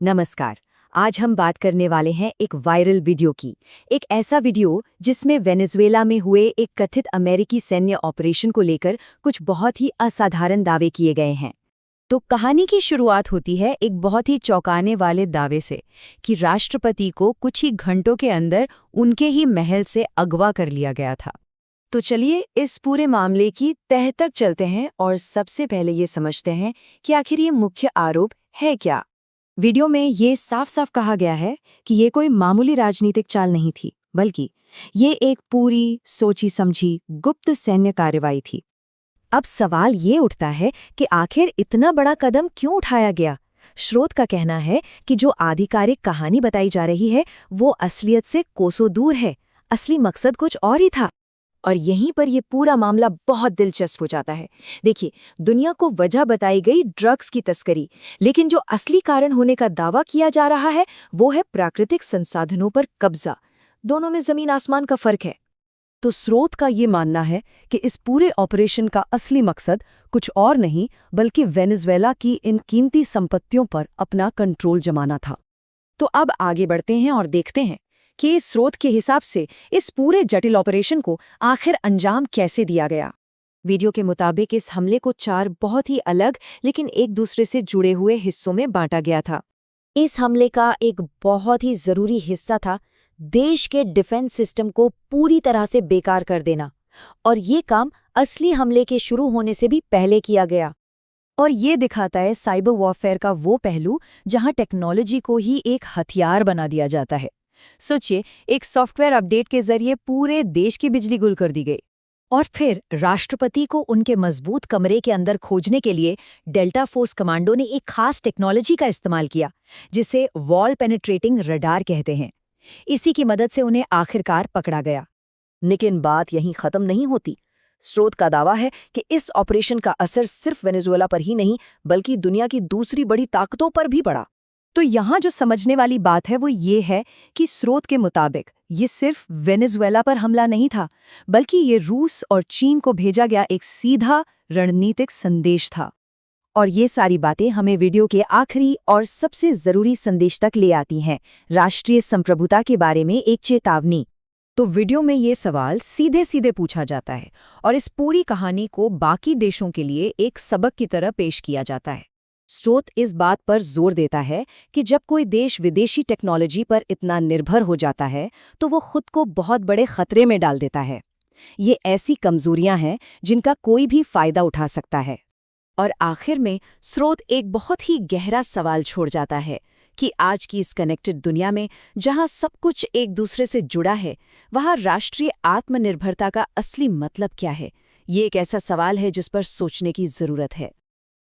नमस्कार। आज हम बात करने वाले हैं एक वायरल वीडियो की। एक ऐसा वीडियो जिसमें वेनेजुएला में हुए एक कथित अमेरिकी सैन्य ऑपरेशन को लेकर कुछ बहुत ही असाधारण दावे किए गए हैं। तो कहानी की शुरुआत होती है एक बहुत ही चौंकाने वाले दावे से कि राष्ट्रपति को कुछ ही घंटों के अंदर उनके ही महल से अगवा कर लिया गया था। तो चलिए इस पूरे मामले की तह तक चलते हैं और सबसे पहले ये समझते हैं कि आखिर ये मुख्य आरोप है क्या। वीडियो में ये साफ साफ कहा गया है कि ये कोई मामूली राजनीतिक चाल नहीं थी, बल्कि ये एक पूरी सोची समझी गुप्त सैन्य कार्रवाई थी। अब सवाल ये उठता है कि आखिर इतना बड़ा कदम क्यों उठाया गया। स्रोत का कहना है कि जो आधिकारिक कहानी बताई जा रही है वो असलियत से कोसों दूर है। असली मकसद कुछ और ही था। और यहीं पर यह पूरा मामला बहुत दिलचस्प हो जाता है। देखिए, दुनिया को वजह बताई गई ड्रग्स की तस्करी, लेकिन जो असली कारण होने का दावा किया जा रहा है वो है प्राकृतिक संसाधनों पर कब्जा। दोनों में जमीन आसमान का फर्क है। तो स्रोत का ये मानना है कि इस पूरे ऑपरेशन का असली मकसद कुछ और नहीं बल्कि वेनेजुएला की इन कीमती संपत्तियों पर अपना कंट्रोल जमाना था। तो अब आगे बढ़ते हैं और देखते हैं कि इस स्रोत के हिसाब से इस पूरे जटिल ऑपरेशन को आखिर अंजाम कैसे दिया गया। वीडियो के मुताबिक इस हमले को 4 बहुत ही अलग लेकिन एक दूसरे से जुड़े हुए हिस्सों में बांटा गया था। इस हमले का एक बहुत ही जरूरी हिस्सा था देश के डिफेंस सिस्टम को पूरी तरह से बेकार कर देना, और ये काम असली हमले के शुरू होने से भी पहले किया गया। और ये दिखाता है साइबर वॉरफेयर का वो पहलू जहां टेक्नोलॉजी को ही एक हथियार बना दिया जाता है। सोचिए, एक सॉफ्टवेयर अपडेट के जरिए पूरे देश की बिजली गुल कर दी गई, और फिर राष्ट्रपति को उनके मजबूत कमरे के अंदर खोजने के लिए डेल्टा फोर्स कमांडो ने एक खास टेक्नोलॉजी का इस्तेमाल किया जिसे वॉल पेनिट्रेटिंग रडार कहते हैं। इसी की मदद से उन्हें आखिरकार पकड़ा गया। लेकिन बात यहीं खत्म नहीं होती। स्रोत का दावा है कि इस ऑपरेशन का असर सिर्फ वेनेजुएला पर ही नहीं बल्कि दुनिया की दूसरी बड़ी ताकतों पर भी पड़ा। तो यहाँ जो समझने वाली बात है वो ये है कि स्रोत के मुताबिक ये सिर्फ वेनेजुएला पर हमला नहीं था, बल्कि ये रूस और चीन को भेजा गया एक सीधा रणनीतिक संदेश था। और ये सारी बातें हमें वीडियो के आखिरी और सबसे जरूरी संदेश तक ले आती हैं, राष्ट्रीय संप्रभुता के बारे में एक चेतावनी। तो वीडियो में ये सवाल सीधे सीधे पूछा जाता है और इस पूरी कहानी को बाकी देशों के लिए एक सबक की तरह पेश किया जाता है। स्रोत इस बात पर जोर देता है कि जब कोई देश विदेशी टेक्नोलॉजी पर इतना निर्भर हो जाता है तो वो खुद को बहुत बड़े खतरे में डाल देता है। ये ऐसी कमजोरियां हैं जिनका कोई भी फायदा उठा सकता है। और आखिर में स्रोत एक बहुत ही गहरा सवाल छोड़ जाता है कि आज की इस कनेक्टेड दुनिया में जहां सब कुछ एक दूसरे से जुड़ा है, वहां राष्ट्रीय आत्मनिर्भरता का असली मतलब क्या है। ये एक ऐसा सवाल है जिस पर सोचने की जरूरत है।